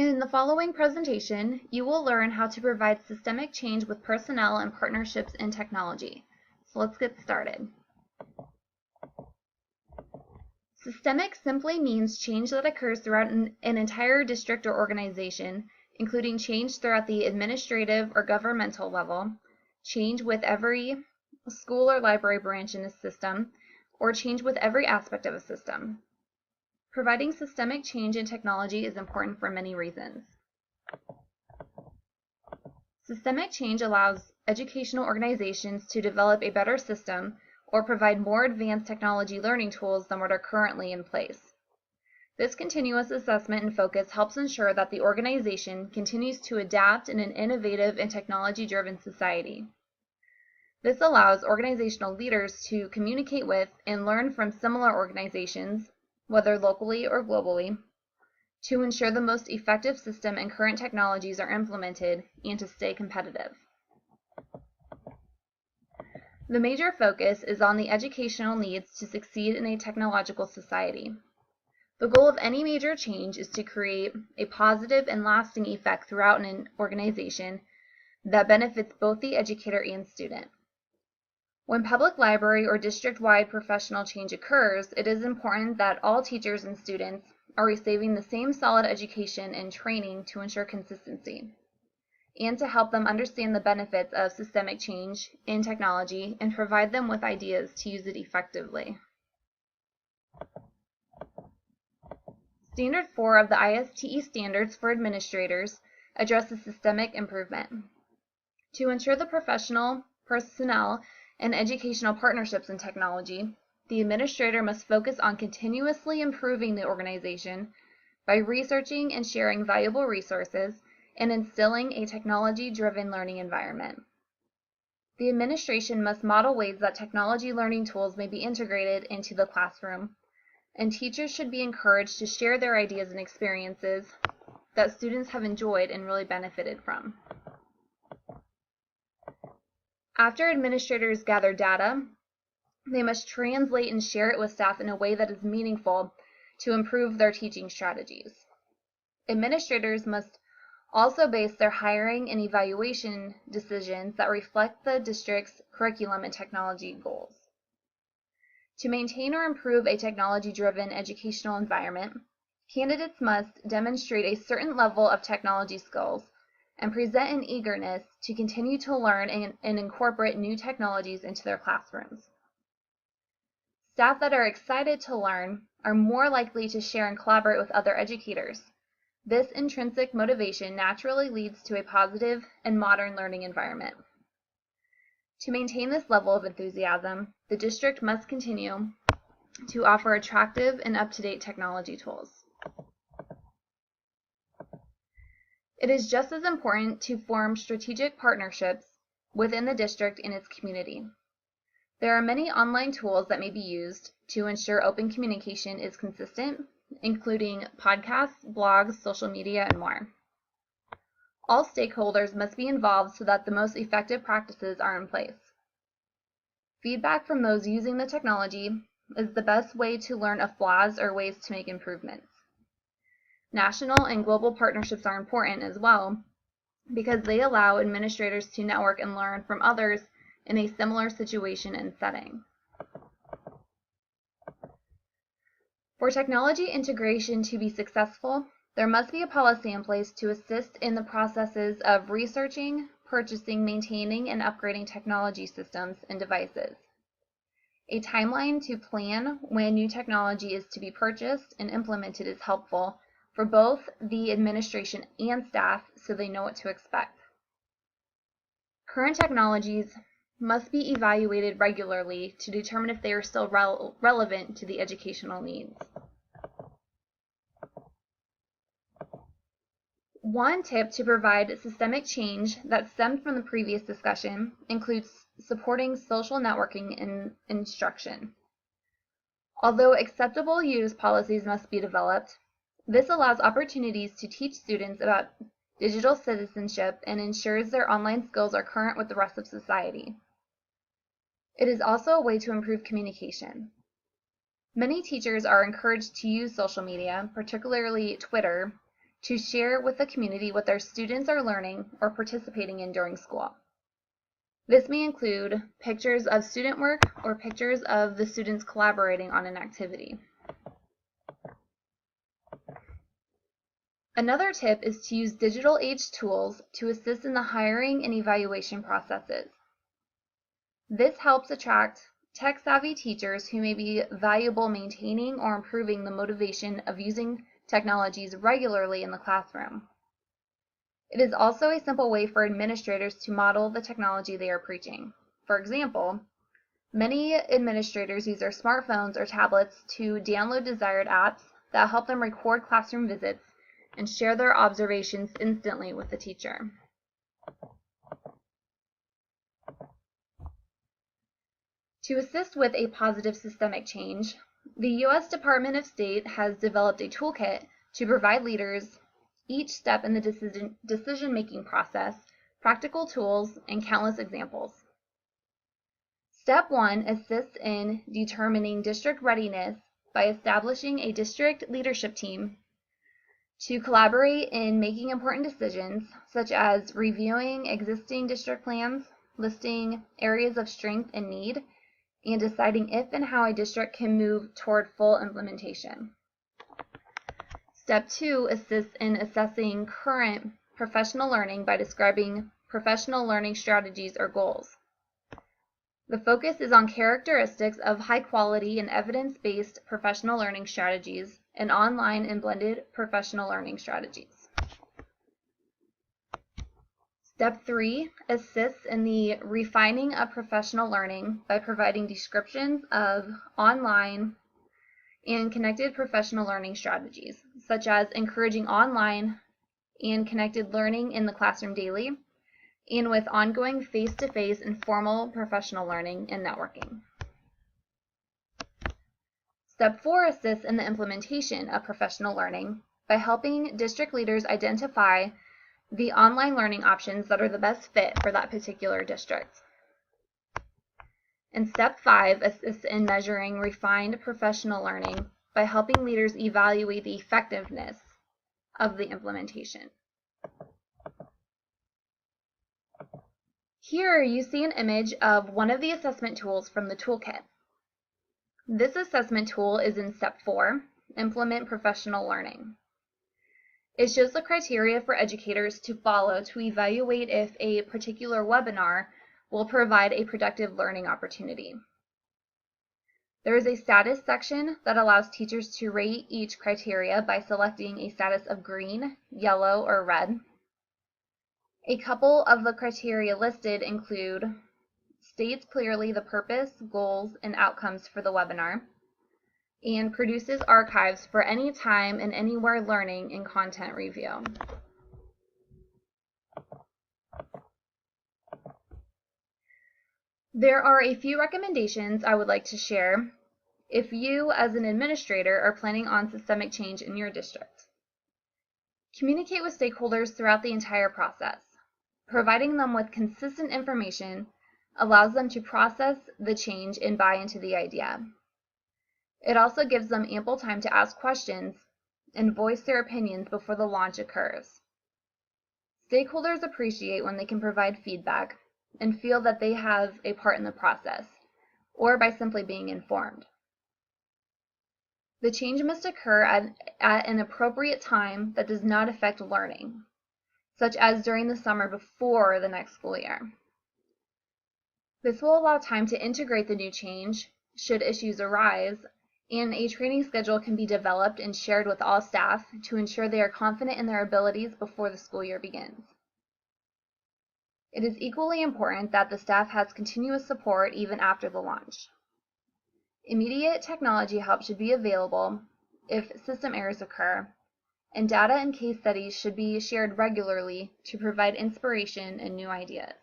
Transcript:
In the following presentation, you will learn how to provide systemic change with personnel and partnerships in technology. So let's get started. Systemic simply means change that occurs throughout an entire district or organization, including change throughout the administrative or governmental level, change with every school or library branch in a system, or change with every aspect of a system. Providing systemic change in technology is important for many reasons. Systemic change allows educational organizations to develop a better system or provide more advanced technology learning tools than what are currently in place. This continuous assessment and focus helps ensure that the organization continues to adapt in an innovative and technology-driven society. This allows organizational leaders to communicate with and learn from similar organizations, whether locally or globally, to ensure the most effective system and current technologies are implemented and to stay competitive. The major focus is on the educational needs to succeed in a technological society. The goal of any major change is to create a positive and lasting effect throughout an organization that benefits both the educator and student. When public library or district-wide professional change occurs, it is important that all teachers and students are receiving the same solid education and training to ensure consistency, and to help them understand the benefits of systemic change in technology and provide them with ideas to use it effectively. Standard 4 of the ISTE Standards for Administrators addresses systemic improvement. To ensure the professional, personnel, and educational partnerships in technology, the administrator must focus on continuously improving the organization by researching and sharing valuable resources and instilling a technology-driven learning environment. The administration must model ways that technology learning tools may be integrated into the classroom, and teachers should be encouraged to share their ideas and experiences that students have enjoyed and really benefited from. After administrators gather data, they must translate and share it with staff in a way that is meaningful to improve their teaching strategies. Administrators must also base their hiring and evaluation decisions that reflect the district's curriculum and technology goals. To maintain or improve a technology-driven educational environment, candidates must demonstrate a certain level of technology skills and present an eagerness to continue to learn and incorporate new technologies into their classrooms. Staff that are excited to learn are more likely to share and collaborate with other educators. This intrinsic motivation naturally leads to a positive and modern learning environment. To maintain this level of enthusiasm, the district must continue to offer attractive and up-to-date technology tools. It is just as important to form strategic partnerships within the district and its community. There are many online tools that may be used to ensure open communication is consistent, including podcasts, blogs, social media, and more. All stakeholders must be involved so that the most effective practices are in place. Feedback from those using the technology is the best way to learn of flaws or ways to make improvements. National and global partnerships are important as well because they allow administrators to network and learn from others in a similar situation and setting. For technology integration to be successful, there must be a policy in place to assist in the processes of researching, purchasing, maintaining, and upgrading technology systems and devices. A timeline to plan when new technology is to be purchased and implemented is helpful for both the administration and staff so they know what to expect. Current technologies must be evaluated regularly to determine if they are still relevant to the educational needs. One tip to provide systemic change that stemmed from the previous discussion includes supporting social networking in instruction. Although acceptable use policies must be developed, this allows opportunities to teach students about digital citizenship and ensures their online skills are current with the rest of society. It is also a way to improve communication. Many teachers are encouraged to use social media, particularly Twitter, to share with the community what their students are learning or participating in during school. This may include pictures of student work or pictures of the students collaborating on an activity. Another tip is to use digital age tools to assist in the hiring and evaluation processes. This helps attract tech-savvy teachers who may be valuable maintaining or improving the motivation of using technologies regularly in the classroom. It is also a simple way for administrators to model the technology they are preaching. For example, many administrators use their smartphones or tablets to download desired apps that help them record classroom visits and share their observations instantly with the teacher. To assist with a positive systemic change, the U.S. Department of State has developed a toolkit to provide leaders each step in the decision-making process, practical tools, and countless examples. Step 1 assists in determining district readiness by establishing a district leadership team to collaborate in making important decisions, such as reviewing existing district plans, listing areas of strength and need, and deciding if and how a district can move toward full implementation. Step 2 assists in assessing current professional learning by describing professional learning strategies or goals. The focus is on characteristics of high-quality and evidence-based professional learning strategies and online and blended professional learning strategies. Step 3 assists in the refining of professional learning by providing descriptions of online and connected professional learning strategies, such as encouraging online and connected learning in the classroom daily, and with ongoing face-to-face and formal professional learning and networking. Step 4 assists in the implementation of professional learning by helping district leaders identify the online learning options that are the best fit for that particular district. And Step 5 assists in measuring refined professional learning by helping leaders evaluate the effectiveness of the implementation. Here you see an image of one of the assessment tools from the toolkit. This assessment tool is in Step 4, Implement Professional Learning. It shows the criteria for educators to follow to evaluate if a particular webinar will provide a productive learning opportunity. There is a status section that allows teachers to rate each criteria by selecting a status of green, yellow, or red. A couple of the criteria listed include states clearly the purpose, goals, and outcomes for the webinar, and produces archives for any time and anywhere learning and content review. There are a few recommendations I would like to share if you, as an administrator, are planning on systemic change in your district. Communicate with stakeholders throughout the entire process. Providing them with consistent information allows them to process the change and buy into the idea. It also gives them ample time to ask questions and voice their opinions before the launch occurs. Stakeholders appreciate when they can provide feedback and feel that they have a part in the process, or by simply being informed. The change must occur at an appropriate time that does not affect learning, such as during the summer before the next school year. This will allow time to integrate the new change should issues arise, and a training schedule can be developed and shared with all staff to ensure they are confident in their abilities before the school year begins. It is equally important that the staff has continuous support even after the launch. Immediate technology help should be available if system errors occur, and data and case studies should be shared regularly to provide inspiration and new ideas.